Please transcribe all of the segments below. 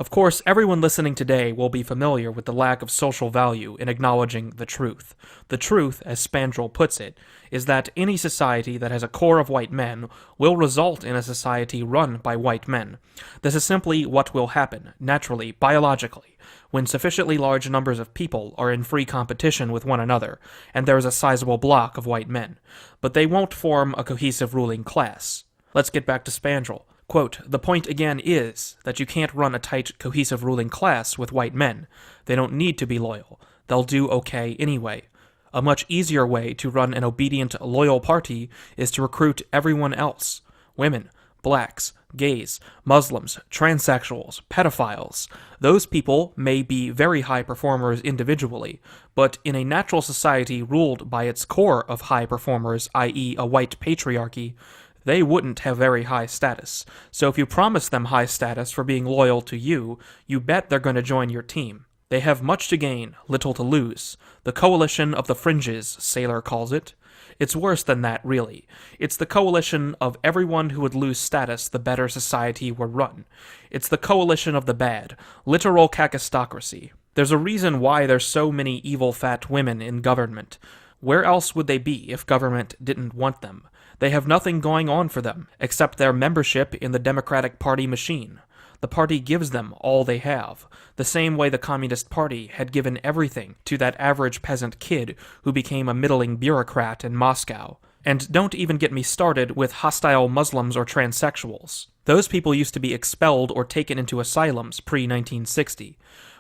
Of course, everyone listening today will be familiar with the lack of social value in acknowledging the truth. The truth, as Spandrel puts it, is that any society that has a core of white men will result in a society run by white men. This is simply what will happen, naturally, biologically, when sufficiently large numbers of people are in free competition with one another, and there is a sizable block of white men. But they won't form a cohesive ruling class. Let's get back to Spandrel. Quote, "The point again is that you can't run a tight, cohesive ruling class with white men. They don't need to be loyal. They'll do okay anyway. A much easier way to run an obedient, loyal party is to recruit everyone else. Women, blacks, gays, Muslims, transsexuals, pedophiles. Those people may be very high performers individually, but in a natural society ruled by its core of high performers, i.e. a white patriarchy, they wouldn't have very high status. So if you promise them high status for being loyal to you, you bet they're going to join your team. They have much to gain, little to lose. The coalition of the fringes, Saylor calls it. It's worse than that, really. It's the coalition of everyone who would lose status the better society were run. It's the coalition of the bad, literal kakistocracy. There's a reason why there's so many evil fat women in government. Where else would they be if government didn't want them? They have nothing going on for them, except their membership in the Democratic Party machine. The party gives them all they have, the same way the Communist Party had given everything to that average peasant kid who became a middling bureaucrat in Moscow. And don't even get me started with hostile Muslims or transsexuals. Those people used to be expelled or taken into asylums pre-1960,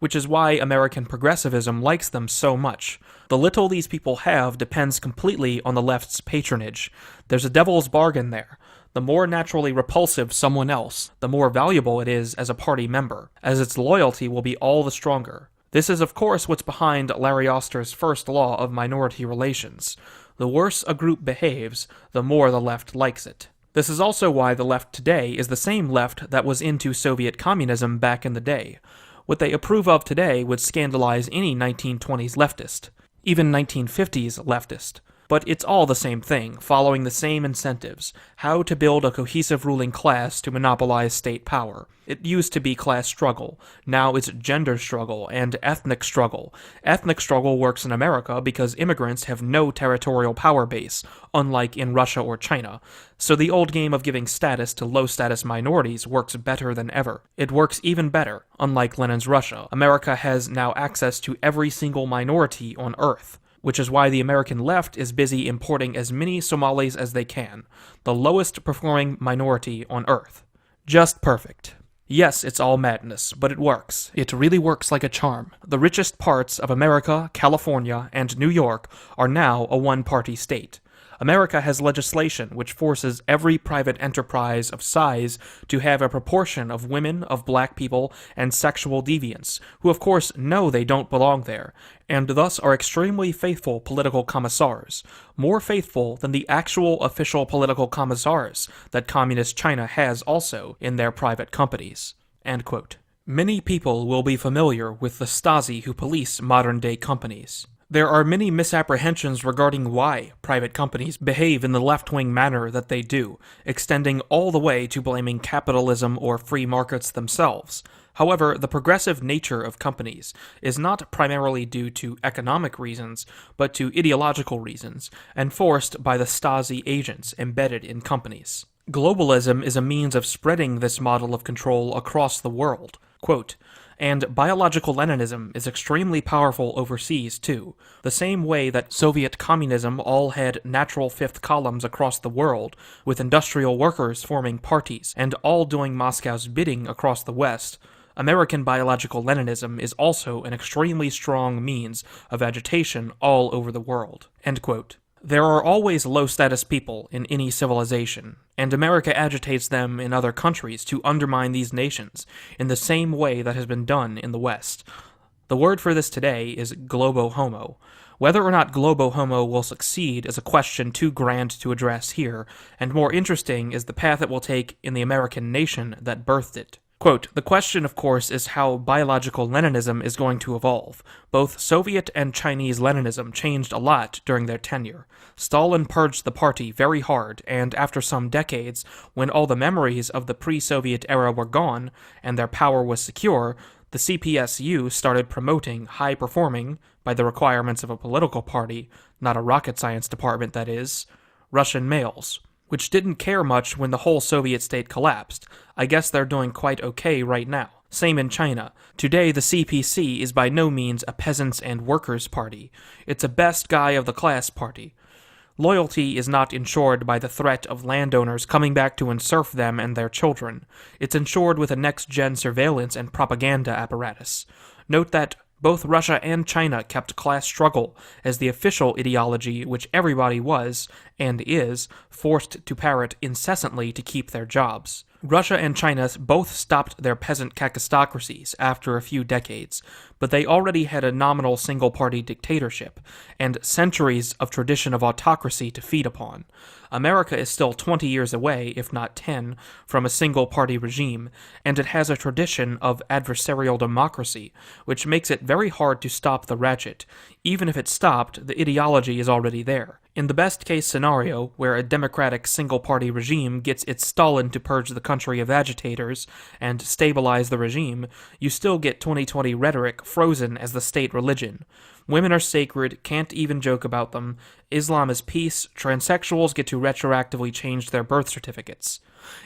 which is why American progressivism likes them so much. The little these people have depends completely on the left's patronage. There's a devil's bargain there. The more naturally repulsive someone else, the more valuable it is as a party member, as its loyalty will be all the stronger. This is of course what's behind Larry Oster's first law of minority relations. The worse a group behaves, the more the left likes it. This is also why the left today is the same left that was into Soviet communism back in the day. What they approve of today would scandalize any 1920s leftist, even 1950s leftist. But it's all the same thing, following the same incentives, how to build a cohesive ruling class to monopolize state power. It used to be class struggle, now it's gender struggle and ethnic struggle. Ethnic struggle works in America because immigrants have no territorial power base, unlike in Russia or China. So the old game of giving status to low-status minorities works better than ever. It works even better, unlike Lenin's Russia. America has now access to every single minority on Earth, which is why the American left is busy importing as many Somalis as they can, the lowest performing minority on Earth. Just perfect. Yes, it's all madness, but it works. It really works like a charm. The richest parts of America, California, and New York are now a one-party state. America has legislation which forces every private enterprise of size to have a proportion of women, of black people, and sexual deviants, who of course know they don't belong there, and thus are extremely faithful political commissars, more faithful than the actual official political commissars that Communist China has also in their private companies." End quote. Many people will be familiar with the Stasi who police modern-day companies. There are many misapprehensions regarding why private companies behave in the left-wing manner that they do, extending all the way to blaming capitalism or free markets themselves. However, the progressive nature of companies is not primarily due to economic reasons, but to ideological reasons, enforced by the Stasi agents embedded in companies. Globalism is a means of spreading this model of control across the world. Quote, "And biological Leninism is extremely powerful overseas, too. The same way that Soviet communism all had natural fifth columns across the world, with industrial workers forming parties and all doing Moscow's bidding across the West, American biological Leninism is also an extremely strong means of agitation all over the world." End quote. There are always low-status people in any civilization, and America agitates them in other countries to undermine these nations in the same way that has been done in the West. The word for this today is globo homo. Whether or not globo homo will succeed is a question too grand to address here, and more interesting is the path it will take in the American nation that birthed it. Quote, "The question, of course, is how biological Leninism is going to evolve. Both Soviet and Chinese Leninism changed a lot during their tenure. Stalin purged the party very hard, and after some decades, when all the memories of the pre-Soviet era were gone, and their power was secure, the CPSU started promoting high-performing, by the requirements of a political party, not a rocket science department, that is, Russian males, which didn't care much when the whole Soviet state collapsed. I guess they're doing quite okay right now. Same in China. Today the CPC is by no means a peasants' and workers' party. It's a best guy of the class party. Loyalty is not ensured by the threat of landowners coming back to enserf them and their children. It's ensured with a next-gen surveillance and propaganda apparatus. Note that both Russia and China kept class struggle as the official ideology which everybody was, and is, forced to parrot incessantly to keep their jobs. Russia and China both stopped their peasant kakistocracies after a few decades, but they already had a nominal single-party dictatorship, and centuries of tradition of autocracy to feed upon. America is still 20 years away, if not 10, from a single-party regime, and it has a tradition of adversarial democracy, which makes it very hard to stop the ratchet. Even if it stopped, the ideology is already there. In the best-case scenario, where a democratic single-party regime gets its Stalin to purge the country of agitators and stabilize the regime, you still get 2020 rhetoric frozen as the state religion. Women are sacred, can't even joke about them. Islam is peace, transsexuals get to retroactively change their birth certificates.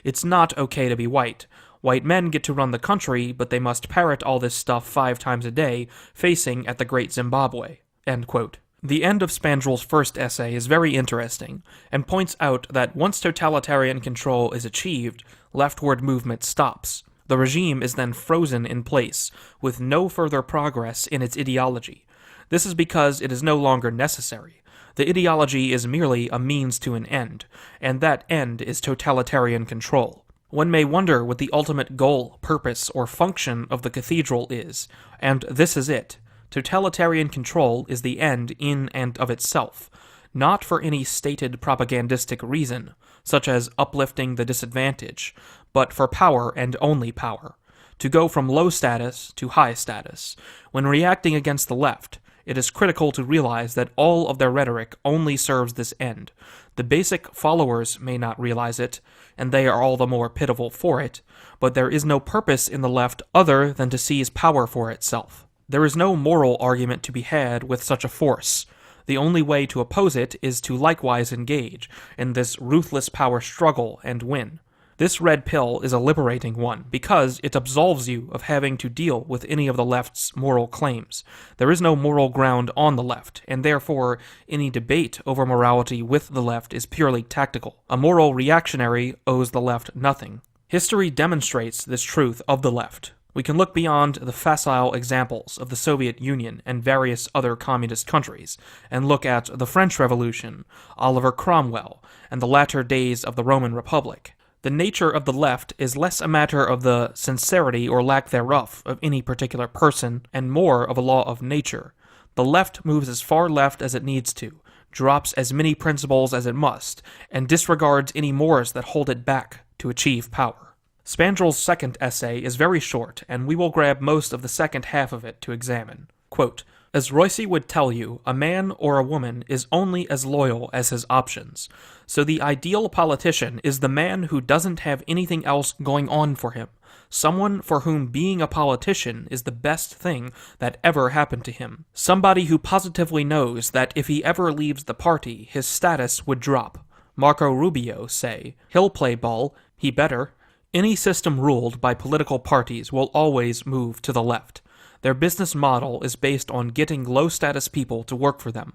It's not okay to be white. White men get to run the country, but they must parrot all this stuff 5 times a day, facing at the Great Zimbabwe." End quote. The end of Spandrel's first essay is very interesting, and points out that once totalitarian control is achieved, leftward movement stops. The regime is then frozen in place, with no further progress in its ideology. This is because it is no longer necessary. The ideology is merely a means to an end, and that end is totalitarian control. One may wonder what the ultimate goal, purpose, or function of the cathedral is, and this is it. Totalitarian control is the end in and of itself, not for any stated propagandistic reason, such as uplifting the disadvantaged, but for power and only power. To go from low status to high status. When reacting against the left, it is critical to realize that all of their rhetoric only serves this end. The basic followers may not realize it, and they are all the more pitiful for it, but there is no purpose in the left other than to seize power for itself. There is no moral argument to be had with such a force. The only way to oppose it is to likewise engage in this ruthless power struggle and win. This red pill is a liberating one, because it absolves you of having to deal with any of the left's moral claims. There is no moral ground on the left, and therefore any debate over morality with the left is purely tactical. A moral reactionary owes the left nothing. History demonstrates this truth of the left. We can look beyond the facile examples of the Soviet Union and various other communist countries, and look at the French Revolution, Oliver Cromwell, and the latter days of the Roman Republic. The nature of the left is less a matter of the sincerity or lack thereof of any particular person, and more of a law of nature. The left moves as far left as it needs to, drops as many principles as it must, and disregards any mores that hold it back to achieve power. Spandrel's second essay is very short, and we will grab most of the second half of it to examine. Quote, "As Royce would tell you, a man or a woman is only as loyal as his options. So the ideal politician is the man who doesn't have anything else going on for him, someone for whom being a politician is the best thing that ever happened to him, somebody who positively knows that if he ever leaves the party, his status would drop. Marco Rubio, say, he'll play ball, he better. Any system ruled by political parties will always move to the left. Their business model is based on getting low-status people to work for them.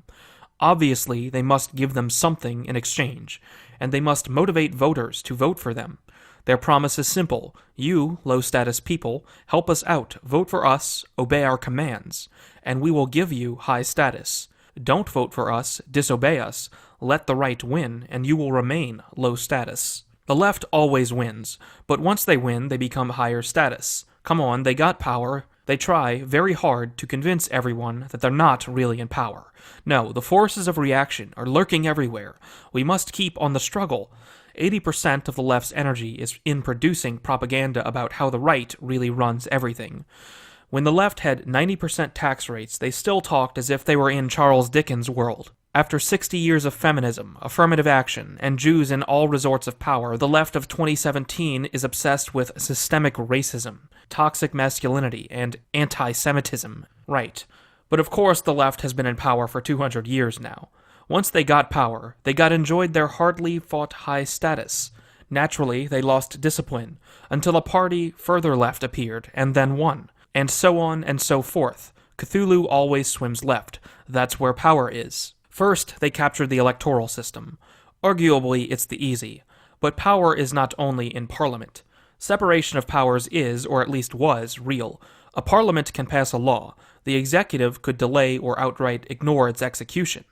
Obviously, they must give them something in exchange, and they must motivate voters to vote for them. Their promise is simple. You, low-status people, help us out, vote for us, obey our commands, and we will give you high status. Don't vote for us, disobey us, let the right win, and you will remain low status. The left always wins, but once they win, they become higher status. Come on, they got power. They try very hard to convince everyone that they're not really in power. No, the forces of reaction are lurking everywhere. We must keep on the struggle. 80% of the left's energy is in producing propaganda about how the right really runs everything. When the left had 90% tax rates, they still talked as if they were in Charles Dickens' world. After 60 years of feminism, affirmative action, and Jews in all resorts of power, the left of 2017 is obsessed with systemic racism, toxic masculinity, and anti-Semitism. Right. But of course the left has been in power for 200 years now. Once they got power, they enjoyed their hardly fought high status. Naturally, they lost discipline, until a party further left appeared, and then won. And so on and so forth. Cthulhu always swims left. That's where power is. First, they captured the electoral system. Arguably, it's the easy. But power is not only in Parliament. Separation of powers is, or at least was, real. A Parliament can pass a law. The executive could delay or outright ignore its execution.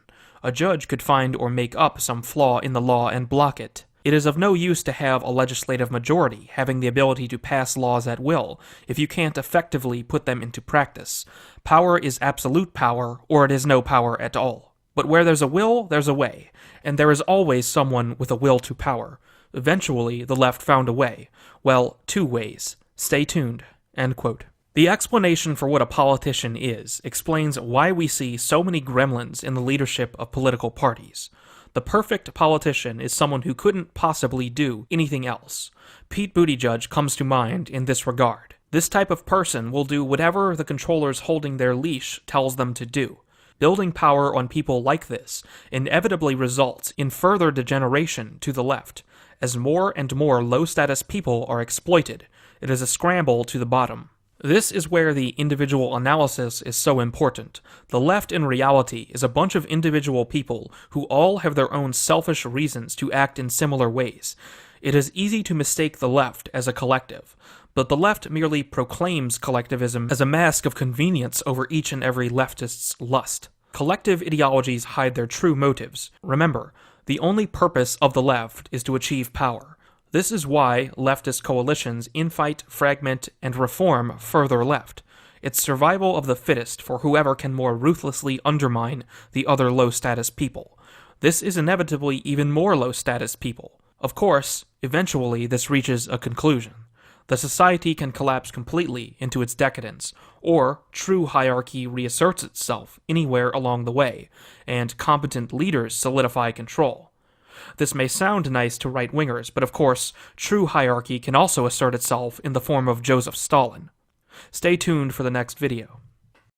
A judge could find or make up some flaw in the law and block it. It is of no use to have a legislative majority having the ability to pass laws at will if you can't effectively put them into practice. Power is absolute power, or it is no power at all. But where there's a will, there's a way, and there is always someone with a will to power. Eventually, the left found a way. Well, 2 ways. Stay tuned." End quote. The explanation for what a politician is explains why we see so many gremlins in the leadership of political parties. The perfect politician is someone who couldn't possibly do anything else. Pete Buttigieg comes to mind in this regard. This type of person will do whatever the controllers holding their leash tells them to do. Building power on people like this inevitably results in further degeneration to the left. As more and more low-status people are exploited, it is a scramble to the bottom. This is where the individual analysis is so important. The left in reality is a bunch of individual people who all have their own selfish reasons to act in similar ways. It is easy to mistake the left as a collective, but the left merely proclaims collectivism as a mask of convenience over each and every leftist's lust. Collective ideologies hide their true motives. Remember, the only purpose of the left is to achieve power. This is why leftist coalitions infight, fragment, and reform further left. It's survival of the fittest for whoever can more ruthlessly undermine the other low-status people. This is inevitably even more low-status people. Of course, eventually this reaches a conclusion. The society can collapse completely into its decadence, or true hierarchy reasserts itself anywhere along the way, and competent leaders solidify control. This may sound nice to right-wingers, but of course, true hierarchy can also assert itself in the form of Joseph Stalin. Stay tuned for the next video.